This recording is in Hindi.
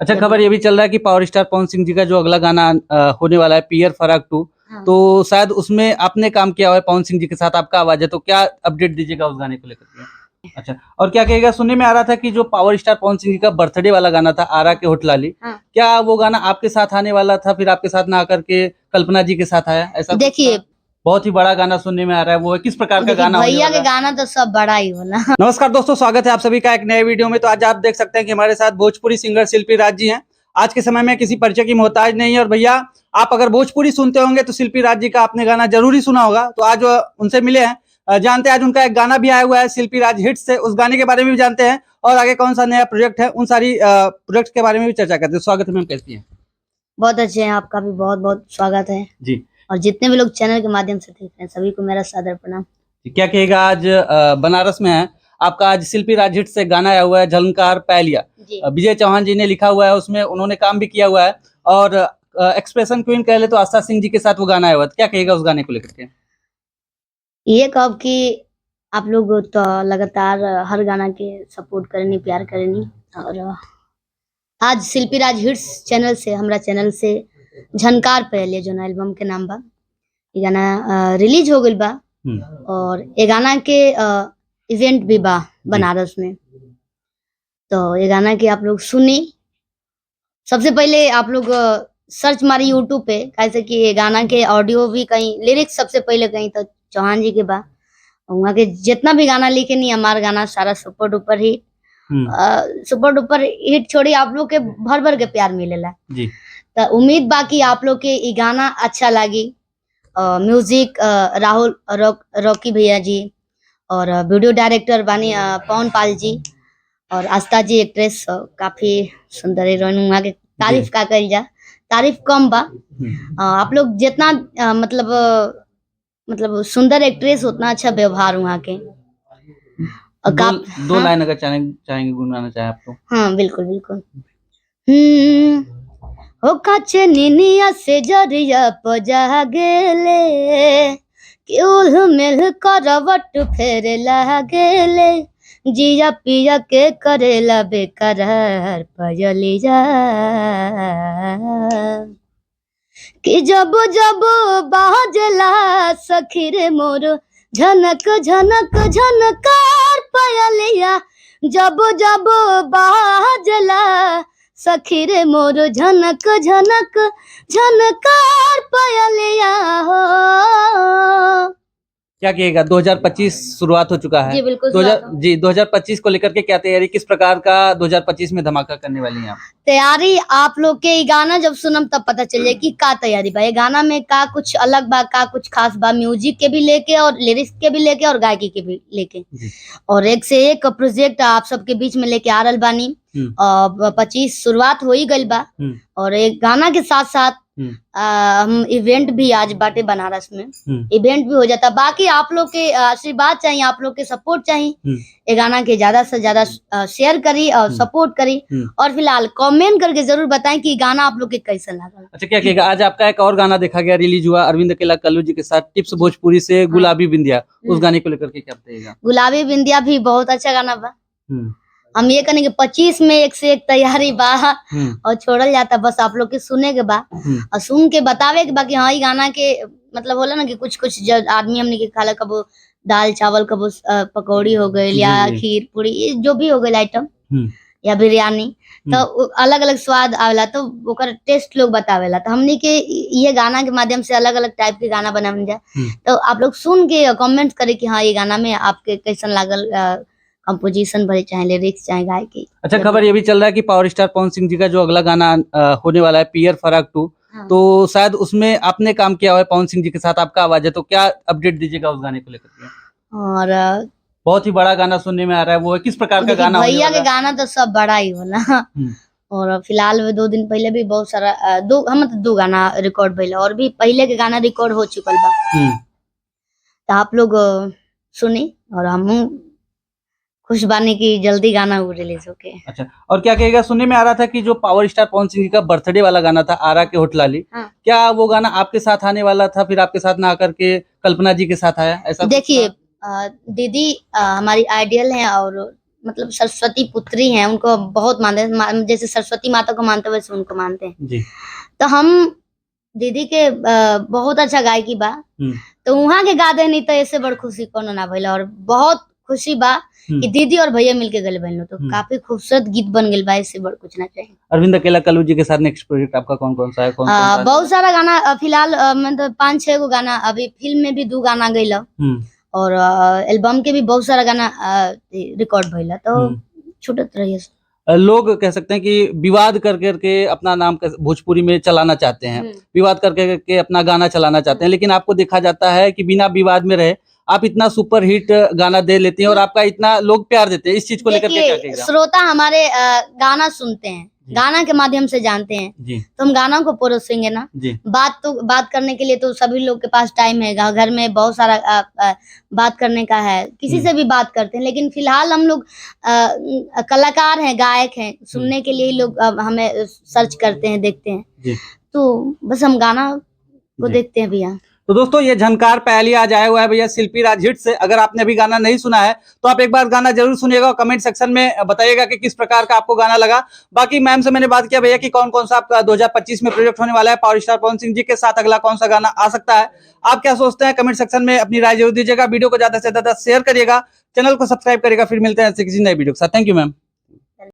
अच्छा, खबर ये भी चल रहा है कि पावर स्टार पवन सिंह जी का जो अगला गाना होने वाला है पियर फराग 2, हाँ। तो शायद उसमें आपने काम किया हुआ है पवन सिंह जी के साथ, आपका आवाज है, तो क्या अपडेट दीजिएगा उस गाने को लेकर के? अच्छा, और क्या कहेगा, सुनने में आ रहा था कि जो पावर स्टार पवन सिंह जी का बर्थडे वाला गाना था आरा के होठलाली, हाँ। क्या वो गाना आपके साथ आने वाला था, फिर आपके साथ ना आकर के कल्पना जी के साथ आया, ऐसा कुछ देखिए, था? बहुत ही बड़ा गाना सुनने में आ रहा है, वो है किस प्रकार का देखिए गाना होने भैया वाला के है? गाना तो सब बड़ा ही होला। नमस्कार दोस्तों, स्वागत है आप सभी का एक नए वीडियो में। तो आज आप देख सकते हैं कि हमारे साथ भोजपुरी सिंगर शिल्पी राज जी हैं। आज के समय में किसी परिचय की मोहताज नहीं है, और भैया आप अगर भोजपुरी सुनते होंगे तो शिल्पी राज जी का आपने गाना जरूर ही सुना होगा। तो आज उनसे मिले हैं, जानते हैं आज उनका एक गाना भी आया हुआ है शिल्पी राज हिट्स से, उस गाने के बारे में भी जानते हैं, और आगे कौन सा नया प्रोजेक्ट है उन सारी प्रोजेक्ट के बारे में भी चर्चा करते हैं। स्वागत है मैम, कैसी हैं? बहुत अच्छे हैं, आपका भी बहुत बहुत स्वागत है। जी, और जितने भी लोग चैनल के माध्यम से देख रहे हैं सभी को मेरा सादर प्रणाम। क्या कहेगा, आज बनारस में है आपका, आज शिल्पी राज हिट्स से गाना आया हुआ है झलकार पैलिया। जी। विजय चौहान जी ने लिखा हुआ है, उसमें उन्होंने काम भी किया हुआ है, और एक्सप्रेशन क्वीन कह ले तो आस्था सिंह जी के साथ वो गाना आया हुआ है। क्या कहेगा उस गाने को लेकर के? ये कब कि आप लोग तो लगातार हर गाना के सपोर्ट करनी, प्यार करनी, और आज शिल्पी राज हिट्स चैनल से, हमारा चैनल से झनकार पहले जो ना एल्बम के नाम बा, ये गाना रिलीज हो गइल बा, और ये गाना के इवेंट भी बा बनारस में। तो ये गाना की आप लोग सुनी, सबसे पहले आप लोग सर्च मारी यूट्यूब पे, कैसे कि ये गाना के ऑडियो भी कहीं, लिरिक्स सबसे पहले कहीं तो चौहान जी के बा, और वहाँ के जितना भी गाना लिखे नहीं, हमारा गाना सारा super duper hit, super duper hit छोड़ी आप लोग के भर भर के प्यार मिलेला जी। तो उम्मीद बाकी आप लोग के ये गाना अच्छा लागी। म्यूजिक राहुल रॉकी भैया जी, और वीडियो डायरेक्टर बानी पवन पाल जी, और आस्था जी एक्ट्रेस काफी सुंदर हीरोइन, वहाँ के तारीफ का करी जा, तारीफ कम बा। आप लोग जितना मतलब सुंदर एक्ट्रेस उतना अच्छा व्यवहार वहाँ के। दो लाइन अगर चाहेंगे गुनगुनाना चाहे आप तो? हाँ बिल्कुल बिल्कुल। ओ काचे निनिया से जरिया पजा गेले, क्यों मिल करवट फेर लागेले, जिया पिया के करेला बेकरार पजलिया, कि जब जब बाजला सखी रे मोर झनक झनक झनकार पयलिया, जब जब बाजला सखी रे मोर झनक झनक झनकार पयलिया हो। क्या कहेगा, 2025 शुरुआत हो चुका है। जी बिल्कुल। 2025 को लेकर के क्या तैयारी, किस प्रकार का 2025 में धमाका करने वाली हैं आप? तैयारी आप लोग के ये गाना जब सुनम तब पता चल जाए कि का तैयारी बा, ये गाना में का कुछ अलग बा, का कुछ खास बा, म्यूजिक के भी लेके और लिरिक्स के भी लेके और गायकी के भी लेके, और एक से एक प्रोजेक्ट आप सबके बीच में लेके आ रहल बानी। 25 शुरुआत हो ही गइल बा, और एक गाना के साथ साथ हम इवेंट भी आज बाटे बनारस में, इवेंट भी हो जाता। बाकी आप लोग के आशीर्वाद चाहिए, आप लोग के सपोर्ट चाहिए, ये गाना के ज्यादा से ज्यादा शेयर करी और सपोर्ट करी, और फिलहाल कमेंट करके जरूर बताएं कि गाना आप लोग के कैसा लगा। अच्छा, क्या कहेगा, आज आपका एक और गाना देखा गया, रिलीज हुआ अरविंद अकेला कल्लू जी के साथ, टिप्स भोजपुरी से गुलाबी बिंदिया, उस गाने को लेकर के क्या बताइएगा? गुलाबी बिंदिया भी बहुत अच्छा गाना बा। हम ये कहने के 25 में एक से एक तैयारी बा, और छोड़ल जाता, बस आप लोग के सुने के बा और सुन के बतावे के बा कि हाँ ये गाना के मतलब होला ना कि कुछ कुछ जो आदमी हमने के खाला, कबो दाल चावल, कबो पकौड़ी हो गई, या खीर पूरी, ये जो भी हो गई आइटम, या बिरयानी, तो अलग अलग स्वाद आवेला, तो ओकर टेस्ट लोग बतावेला। तो हमने के ये गाना के माध्यम से अलग अलग टाइप के गाना बनावल जा, तो आप लोग सुन के कमेंट करे कि हाँ ये गाना में आपके कैसन लागल, कंपोजिशन भले चाहे लिरिक्स चाहे गायकी। अच्छा, खबर ये भी चल रहा है कि पावर स्टार पवन सिंह जी का जो अगला गाना होने वाला है पियर फराग 2, तो शायद उसमें आपने काम किया हुआ है पवन सिंह जी के साथ, आपका आवाज है, तो क्या अपडेट दीजिएगा उस गाने को लेकर के? और बहुत ही बड़ा गाना सुनने में आ रहा है, वो है किस प्रकार का गाना? भैया के गाना तो सब बड़ा ही होला। और फिलहाल में 2 दिन पहले भी बहुत सारा हम 2 गाना रिकॉर्ड भइल, और भी पहले के गाना रिकॉर्ड हो चुकल बा, तो आप लोग सुनी, और हम खुश बानी की जल्दी गाना वो रिलीज होके। अच्छा, और क्या कहेगा, सुनने में आ रहा था कि जो पावर स्टार पवन सिंह जी का बर्थडे वाला गाना था आरा के होठलाली, क्या वो गाना आपके साथ आने वाला था, फिर आपके साथ ना आकर के कल्पना जी के साथ आया, ऐसा? देखिए दीदी हमारी आइडियल है, और मतलब सरस्वती पुत्री हैं, उनको बहुत मानते हैं, जैसे सरस्वती माता को मानते हैं वैसे उनको मानते हैं। जी। तो हम दीदी के बहुत अच्छा गायकी बा, तो वहाँ के गा देनी तो ऐसे बड़ खुशी कोनो ना भइल। और बहुत खुशी बा कि दीदी और भैया मिलके गले बहन, तो काफी खूबसूरत गीत बन गइल बा, इससे बड़ कुछ ना चाहिए। अरविंद अकेला कल्लू जी के साथ नेक्स्ट प्रोजेक्ट आपका कौन कौन सा है? कौन सा है? बहुत सारा गाना फिलहाल मतलब 5-6 गो गाना, अभी फिल्म में भी 2 गाना गइल और एल्बम के भी बहुत सारा गाना रिकॉर्ड भइल, तो छूटत रही। लोग कह सकते हैं कि विवाद कर करके अपना नाम भोजपुरी में चलाना चाहते हैं, विवाद करके अपना गाना चलाना चाहते हैं, लेकिन आपको देखा जाता है कि बिना विवाद में रहे आप इतना सुपर हिट गाना दे लेती हैं और आपका इतना लोग प्यार देते हैं। इस चीज को लेकर के क्या कहेगा? श्रोता हमारे गाना सुनते हैं, गाना के माध्यम से जानते हैं जी। तो हम गाना को परोसेंगे ना जी। बात करने के लिए तो सभी लोग के पास टाइम है, घर में बहुत सारा बात करने का है, किसी से भी बात करते हैं, लेकिन फिलहाल हम लोग कलाकार हैं, गायक हैं, सुनने के लिए लोग हमें सर्च करते हैं, देखते हैं जी। तो बस हम गाना को देखते हैं भैया। तो दोस्तों ये झनकार पहली आज आया हुआ है भैया शिल्पी राज हिट से। अगर आपने अभी गाना नहीं सुना है तो आप एक बार गाना जरूर सुनिएगा और कमेंट सेक्शन में बताइएगा कि किस प्रकार का आपको गाना लगा। बाकी मैम से मैंने बात किया भैया कि कौन कौन सा आपका 2025 में प्रोजेक्ट होने वाला है, पावर स्टार पवन सिंह जी के साथ अगला कौन सा गाना आ सकता है, आप क्या सोचते हैं कमेंट सेक्शन में अपनी राय जरूर दीजिएगा। वीडियो को ज्यादा से ज्यादा शेयर करिएगा, चैनल को सब्सक्राइब करिएगा। फिर मिलते हैं किसी नए वीडियो के साथ। Thank you ma'am.